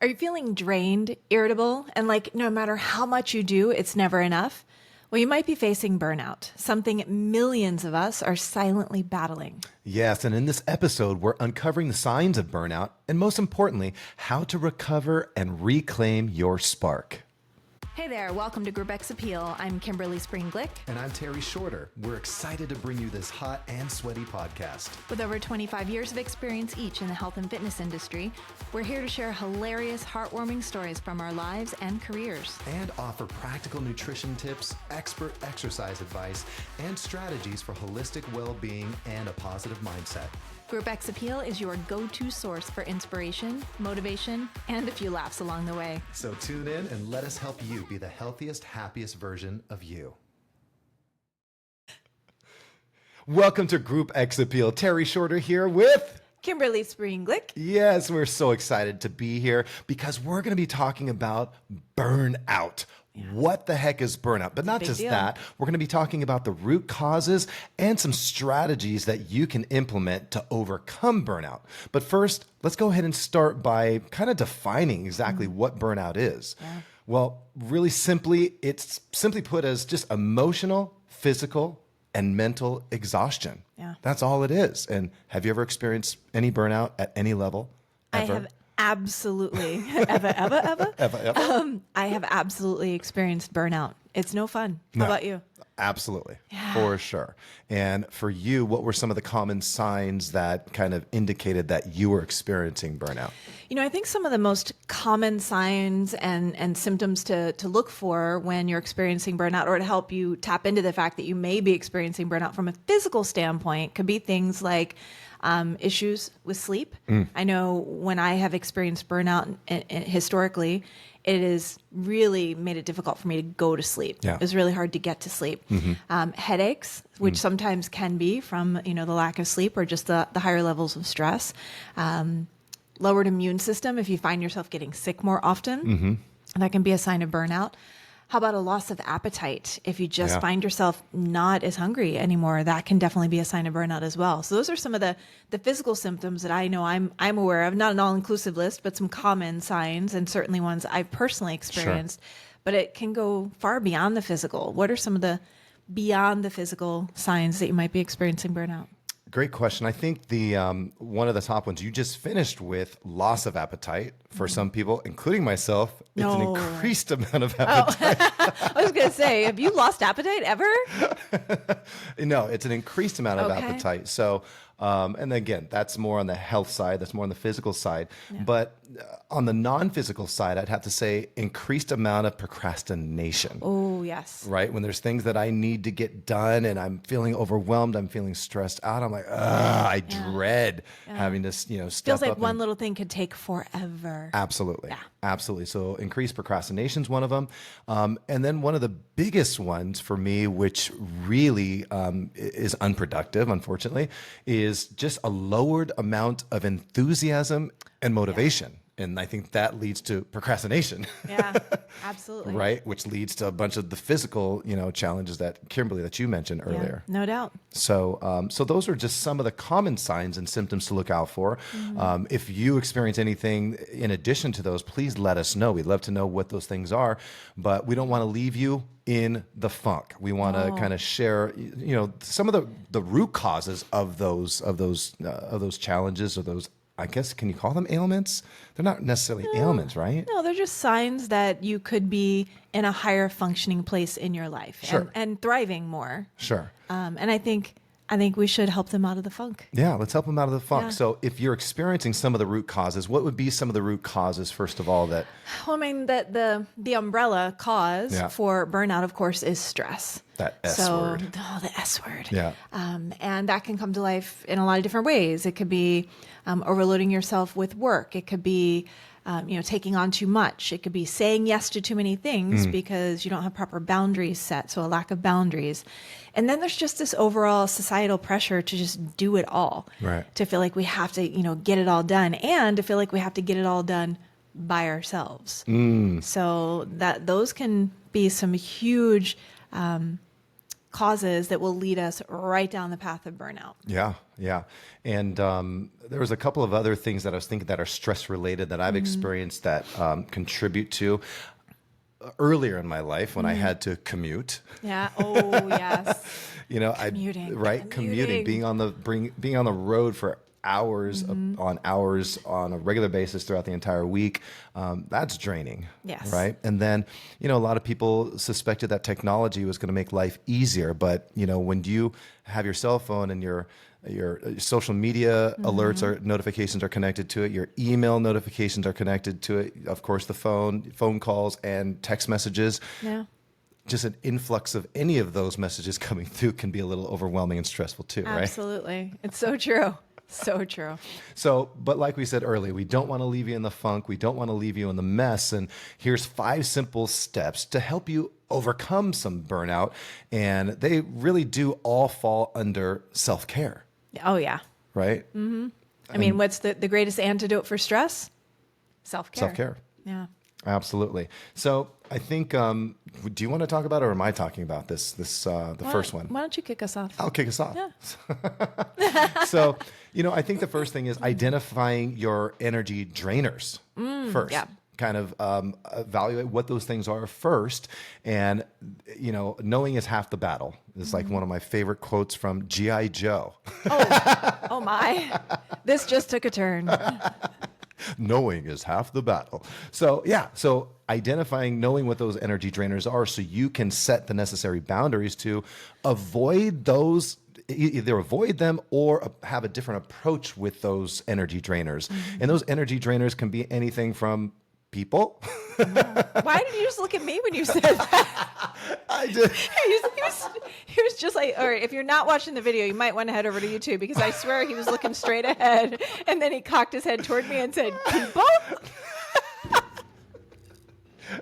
Are you feeling drained, irritable, and like no matter how much you do, it's never enough? Well, you might be facing burnout, something millions of us are silently battling. Yes, and in this episode, we're uncovering the signs of burnout and most importantly, how to recover and reclaim your spark. Hey there, welcome to Group X Appeal. I'm Kimberly Spreen-Glick. And I'm Terry Shorter. We're excited to bring you this hot and sweaty podcast. With over 25 years of experience each in the health and fitness industry, we're here to share hilarious, heartwarming stories from our lives and careers. And offer practical nutrition tips, expert exercise advice, and strategies for holistic well-being and a positive mindset. Group X Appeal is your go-to source for inspiration, motivation, and a few laughs along the way. So tune in and let us help you be the healthiest, happiest version of you. Welcome to Group X Appeal. Terry Shorter here with Kimberly Spreen-Glick. Yes, we're so excited to be here because we're going to be talking about burnout. Yeah. What the heck is burnout? But not just that, we're going to be talking about the root causes and some strategies that you can implement to overcome burnout. But first, let's go ahead and start by kind of defining exactly what burnout is. Yeah. Well, really simply, it's simply put as just emotional, physical, and mental exhaustion. Yeah. That's all it is. And have you ever experienced any burnout at any level? Ever? I have absolutely. Ever? I have absolutely experienced burnout. It's no fun. How about you? Absolutely. Yeah. For sure. And for you, what were some of the common signs that kind of indicated that you were experiencing burnout? You know, I think some of the most common signs and symptoms to look for when you're experiencing burnout, or to help you tap into the fact that you may be experiencing burnout from a physical standpoint, could be things like issues with sleep. I know when I have experienced burnout historically, it has really made it difficult for me to go to sleep. Yeah. It was really hard to get to sleep. Headaches, which sometimes can be from the lack of sleep or just the higher levels of stress. Lowered immune system, if you find yourself getting sick more often, that can be a sign of burnout. How about a loss of appetite? If you just find yourself not as hungry anymore, that can definitely be a sign of burnout as well. So those are some of the physical symptoms that I know I'm aware of. Not an all-inclusive list, but some common signs, and certainly ones I've personally experienced. Sure. But it can go far beyond the physical. What are some of the beyond the physical signs that you might be experiencing burnout? Great question. I think the one of the top ones you just finished with, loss of appetite for some people, including myself. It's an increased amount of appetite. I was going to say, have you lost appetite ever? No, it's an increased amount of appetite. So, and again, that's more on the health side. That's more on the physical side. Yeah. But on the non-physical side, I'd have to say increased amount of procrastination. Oh, yes. Right? When there's things that I need to get done and I'm feeling overwhelmed, I'm feeling stressed out. I'm like, I dread having to, step up. Feels like one little thing could take forever. Absolutely. Yeah. Absolutely. So increased procrastination is one of them. And then one of the biggest ones for me, which really is unproductive, unfortunately, is just a lowered amount of enthusiasm and motivation. And I think that leads to procrastination. Yeah, absolutely. Right? Which leads to a bunch of the physical, challenges that Kimberly, that you mentioned earlier. No doubt. So, so those are just some of the common signs and symptoms to look out for. If you experience anything in addition to those, please let us know. We'd love to know what those things are, but we don't want to leave you in the funk. We want to kind of share, some of the root causes of those challenges, or those, I guess, can you call them ailments? They're not necessarily ailments, right? No, they're just signs that you could be in a higher functioning place in your life and thriving more. Sure. And I think we should help them out of the funk. Yeah, let's help them out of the funk. Yeah. So if you're experiencing some of the root causes, what would be some of the root causes, first of all, that... Well, I mean, the umbrella cause for burnout, of course, is stress. That S word. Oh, the S word. Yeah. And that can come to life in a lot of different ways. It could be overloading yourself with work. It could be taking on too much. It could be saying yes to too many things because you don't have proper boundaries set. So a lack of boundaries. And then there's just this overall societal pressure to just do it all. Right. To feel like we have to, get it all done, and to feel like we have to get it all done by ourselves. So that those can be some huge causes that will lead us right down the path of burnout. Yeah. Yeah. And there was a couple of other things that I was thinking that are stress related that I've experienced that contribute to earlier in my life when I had to commute. Yeah. Oh, yes. Commuting, being on the road for hours on hours on a regular basis throughout the entire week. That's draining. Yes. Right. And then, a lot of people suspected that technology was going to make life easier. But, when you have your cell phone and your social media alerts or notifications are connected to it, your email notifications are connected to it, of course, the phone calls and text messages. Yeah. Just an influx of any of those messages coming through can be a little overwhelming and stressful too, right? Absolutely. It's so true. So true. So, but like we said earlier, we don't want to leave you in the funk. We don't want to leave you in the mess. And here's 5 simple steps to help you overcome some burnout. And they really do all fall under self-care. Oh, yeah. Right? Mm-hmm. I mean, what's the greatest antidote for stress? Self-care. Self-care. Yeah. Absolutely. So I think, do you want to talk about it, or am I talking about the first one? Why don't you kick us off? I'll kick us off. Yeah. So, I think the first thing is identifying your energy drainers first. Yeah. Kind of evaluate what those things are first. And, knowing is half the battle. It's like one of my favorite quotes from G.I. Joe. Oh my. This just took a turn. Knowing is half the battle. So knowing what those energy drainers are so you can set the necessary boundaries to avoid those, either avoid them or have a different approach with those energy drainers. And those energy drainers can be anything from people. Why did you just look at me when you said that? I did. He was just like, all right, if you're not watching the video, you might want to head over to YouTube, because I swear he was looking straight ahead, and then he cocked his head toward me and said, people?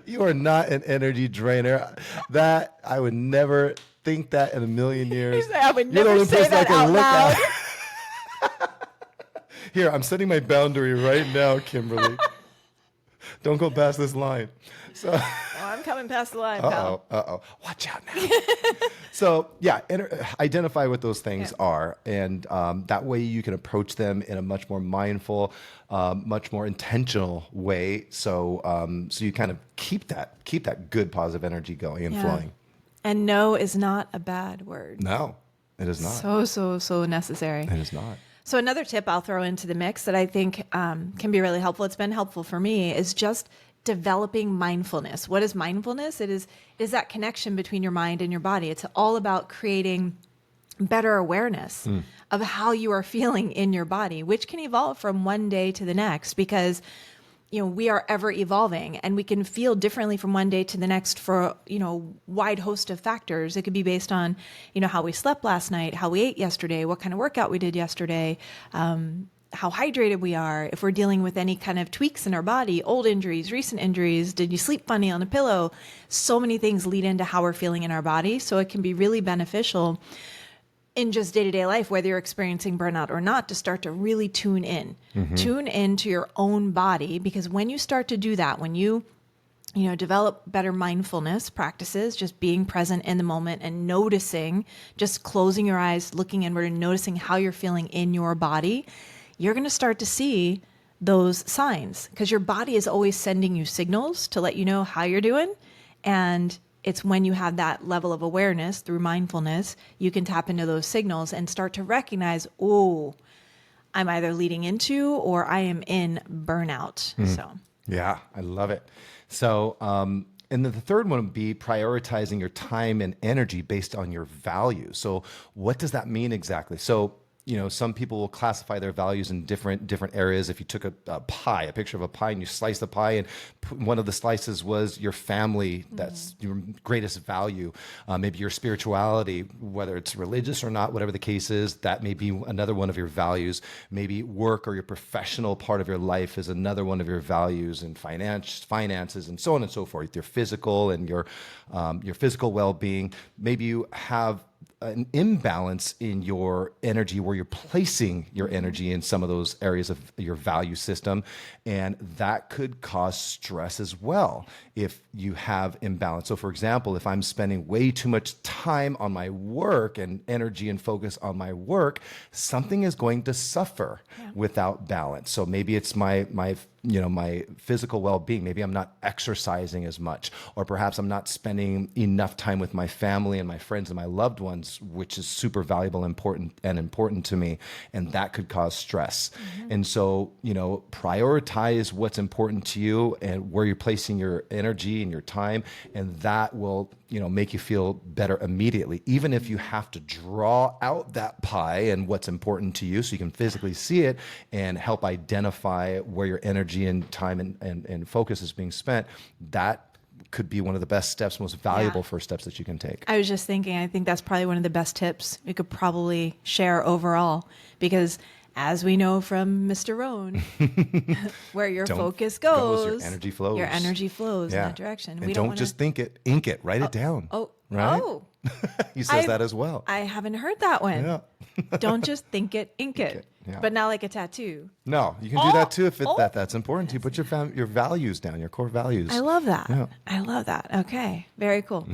You are not an energy drainer. That I would never think that in a million years. Like, I would never say that out loud. Here, I'm setting my boundary right now, Kimberly. Don't go past this line. So, I'm coming past the line, pal. Watch out now. So, identify what those things are. And that way you can approach them in a much more mindful, much more intentional way. So you kind of keep that good positive energy going and flowing. And no is not a bad word. No, it is not. So necessary. It is not. So another tip I'll throw into the mix that I think can be really helpful, it's been helpful for me, is just developing mindfulness. What is mindfulness? It is that connection between your mind and your body. It's all about creating better awareness of how you are feeling in your body, which can evolve from one day to the next, because we are ever evolving, and we can feel differently from one day to the next for, wide host of factors. It could be based on, how we slept last night, how we ate yesterday, what kind of workout we did yesterday, how hydrated we are, if we're dealing with any kind of tweaks in our body, old injuries, recent injuries, did you sleep funny on a pillow? So many things lead into how we're feeling in our body. So it can be really beneficial in just day-to-day life, whether you're experiencing burnout or not, to start to really tune in. Tune into your own body, because when you start to do that, when you develop better mindfulness practices, just being present in the moment and noticing, just closing your eyes, looking inward and noticing how you're feeling in your body, you're going to start to see those signs, because your body is always sending you signals to let you know how you're doing. And it's when you have that level of awareness through mindfulness, you can tap into those signals and start to recognize, oh, I'm either leading into or I am in burnout. So, yeah, I love it. So, and then the third one would be prioritizing your time and energy based on your values. So what does that mean exactly? So, some people will classify their values in different areas. If you took a picture of a pie, and you slice the pie, and one of the slices was your family, that's your greatest value. Maybe your spirituality, whether it's religious or not, whatever the case is, that may be another one of your values. Maybe work or your professional part of your life is another one of your values, and finances, and so on and so forth. Your physical and your physical well-being. Maybe you have an imbalance in your energy, where you're placing your energy in some of those areas of your value system. And that could cause stress as well if you have imbalance. So for example, if I'm spending way too much time on my work and energy and focus on my work, something is going to suffer without balance. So maybe it's my physical well-being. Maybe I'm not exercising as much, or perhaps I'm not spending enough time with my family and my friends and my loved ones, which is super valuable, important to me. And that could cause stress. And so, prioritize what's important to you and where you're placing your energy and your time. And that will, make you feel better immediately, even if you have to draw out that pie and what's important to you so you can physically see it and help identify where your energy and time and focus is being spent. That could be one of the best steps, most valuable first steps that you can take. I was just thinking, I think that's probably one of the best tips we could probably share overall, because as we know from Mr. Rohn, where your focus goes, your energy flows. Your energy flows in that direction. And we don't just think it, ink it, write it down. Right? He says that as well. I haven't heard that one. Yeah. Don't just think it, ink it. Yeah. But not like a tattoo. No, you can do that too if that's important to you. Put your values down, your core values. I love that. Yeah. I love that. Okay, very cool.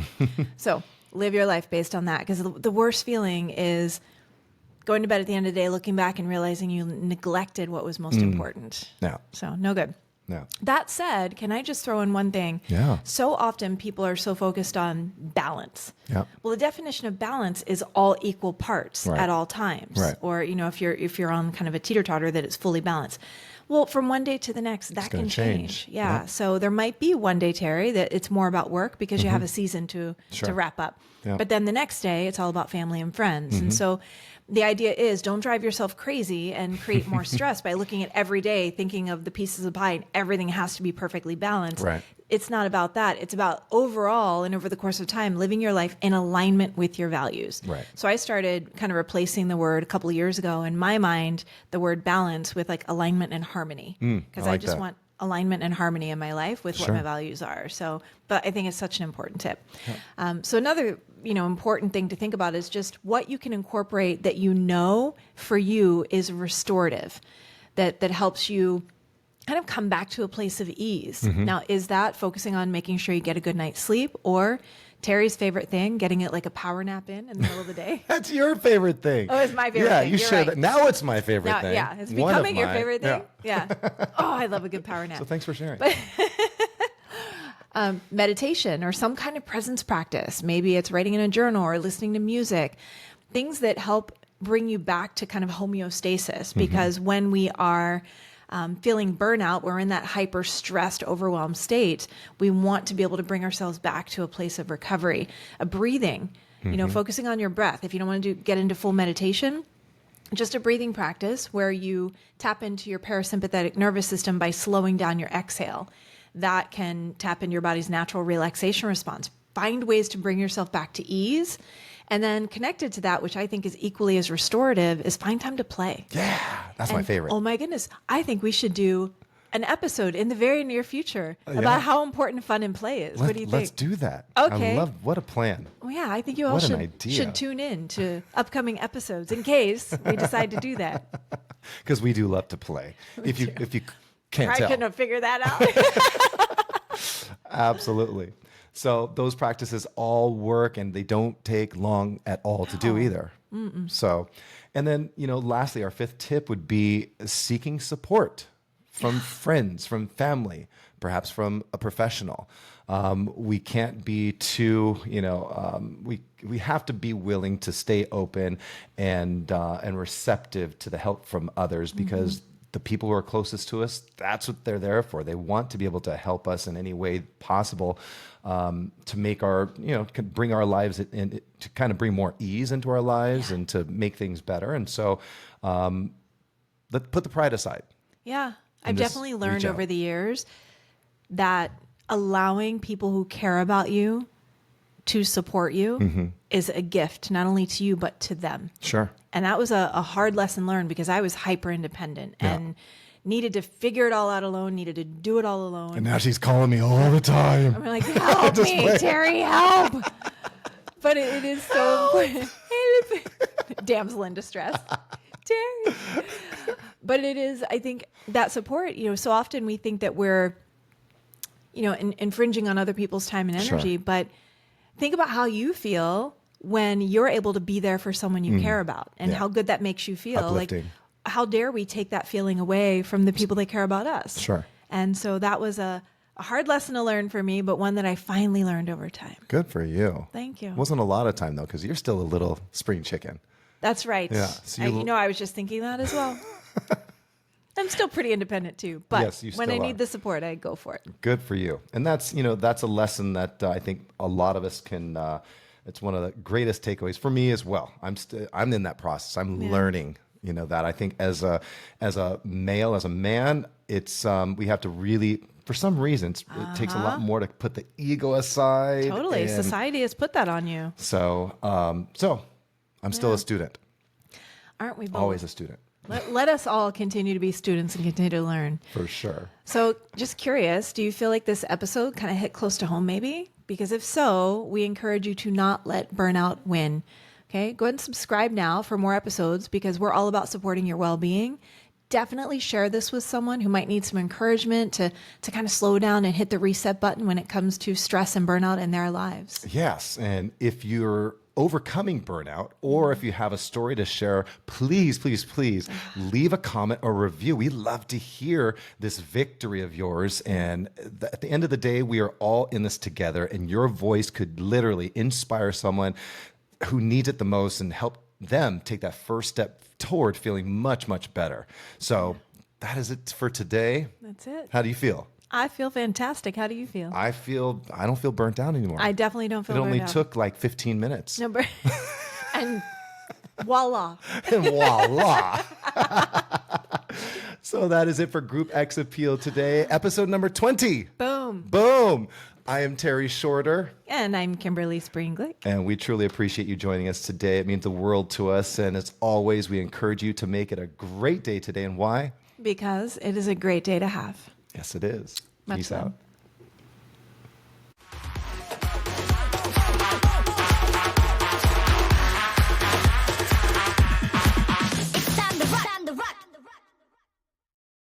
So live your life based on that, because the worst feeling is going to bed at the end of the day, looking back and realizing you neglected what was most important. Yeah. So no good. Yeah. That said, can I just throw in one thing? Yeah. So often people are so focused on balance. Yeah. Well, the definition of balance is all equal parts at all times. Right. Or, if you're on kind of a teeter-totter, that it's fully balanced. Well, from one day to the next, that can change. Yeah. Yep. So there might be one day, Terry, that it's more about work because you have a season to wrap up. Yep. But then the next day, it's all about family and friends. And so the idea is, don't drive yourself crazy and create more stress by looking at every day, thinking of the pieces of pie and everything has to be perfectly balanced. Right. It's not about that. It's about overall and over the course of time, living your life in alignment with your values. Right. So I started kind of replacing the word a couple of years ago in my mind, the word balance, with like alignment and harmony. Because I just want alignment and harmony in my life with what my values are. So, but I think it's such an important tip. Yeah. So another, important thing to think about is just what you can incorporate that for you is restorative, that helps you kind of come back to a place of ease. Now, is that focusing on making sure you get a good night's sleep, or Terry's favorite thing, getting it like a power nap in the middle of the day? That's your favorite thing. Oh, it's my favorite thing. Yeah, you share that. Now it's my favorite thing. Yeah, it's becoming your favorite thing. Yeah. Oh, I love a good power nap. So thanks for sharing. Meditation or some kind of presence practice. Maybe it's writing in a journal or listening to music. Things that help bring you back to kind of homeostasis. Because when we are feeling burnout, we're in that hyper stressed, overwhelmed state. We want to be able to bring ourselves back to a place of recovery. A breathing, focusing on your breath. If you don't want to get into full meditation, just a breathing practice where you tap into your parasympathetic nervous system by slowing down your exhale. That can tap into your body's natural relaxation response. Find ways to bring yourself back to ease. And then connected to that, which I think is equally as restorative, is find time to play. Yeah, that's my favorite. Oh my goodness. I think we should do an episode in the very near future about how important fun and play is. What do you think? Let's do that. Okay. What a plan. Well, yeah, I think you all should tune in to upcoming episodes in case we decide to do that. Because we do love to play. If you can't tell. I couldn't have figured that out. Absolutely. So those practices all work, and they don't take long at all to do either. So, and then, lastly, our fifth tip would be seeking support from friends, from family, perhaps from a professional. We can't be too, we have to be willing to stay open and receptive to the help from others, because the people who are closest to us, that's what they're there for. They want to be able to help us in any way possible, to make bring our lives in, to kind of bring more ease into our lives and to make things better. And so, let's put the pride aside. Yeah. I've definitely learned over the years that allowing people who care about you to support you is a gift, not only to you, but to them. Sure. And that was a hard lesson learned, because I was hyper independent and needed to figure it all out alone, needed to do it all alone. And now she's calling me all the time. I'm like, help me, Terry, help. But it is so important. Damsel in distress. Terry. But it is, I think, that support, so often we think that we're, infringing on other people's time and energy. Sure. But think about how you feel when you're able to be there for someone you care about and how good that makes you feel. Uplifting. Like, how dare we take that feeling away from the people that care about us? Sure. And so that was a hard lesson to learn for me, but one that I finally learned over time. Good for you. Thank you. Wasn't a lot of time, though, because you're still a little spring chicken. That's right. Yeah. So I was just thinking that as well. I'm still pretty independent too, but Yes, you when I still need are. the support, I go for it. Good for you. And that's a lesson that I think a lot of us can, it's one of the greatest takeaways for me as well. I'm in that process. I'm learning, that I think as a male, as a man, it's, we have to really, for some reasons, it takes a lot more to put the ego aside. Totally. And Society has put that on you. so I'm still a student, Aren't we both? always a student. Let us all continue to be students and continue to learn. For sure. So just curious, do you feel like this episode kind of hit close to home maybe? Because if so, we encourage you to not let burnout win. Okay, go ahead and subscribe now for more episodes because we're all about supporting your well-being. Definitely share this with someone who might need some encouragement to kind of slow down and hit the reset button when it comes to stress and burnout in their lives. Yes. And if you're overcoming burnout, or if you have a story to share, please, please, please leave a comment or review. We love to hear this victory of yours. And at the end of the day, we are all in this together, and your voice could literally inspire someone who needs it the most and help them take that first step toward feeling much, much better. So that is it for today. That's it. How do you feel? I feel fantastic. How do you feel? I don't feel burnt out anymore. I definitely don't feel It only burnt out. took like 15 minutes. No, and voila. And voila. So that is it for Group X Appeal today. Episode number 20. Boom. Boom. I am Terry Shorter. And I'm Kimberly Spreen-Glick. And we truly appreciate you joining us today. It means the world to us. And as always, we encourage you to make it a great day today. And why? Because it is a great day to have. Yes, it is. Much Peace love. out.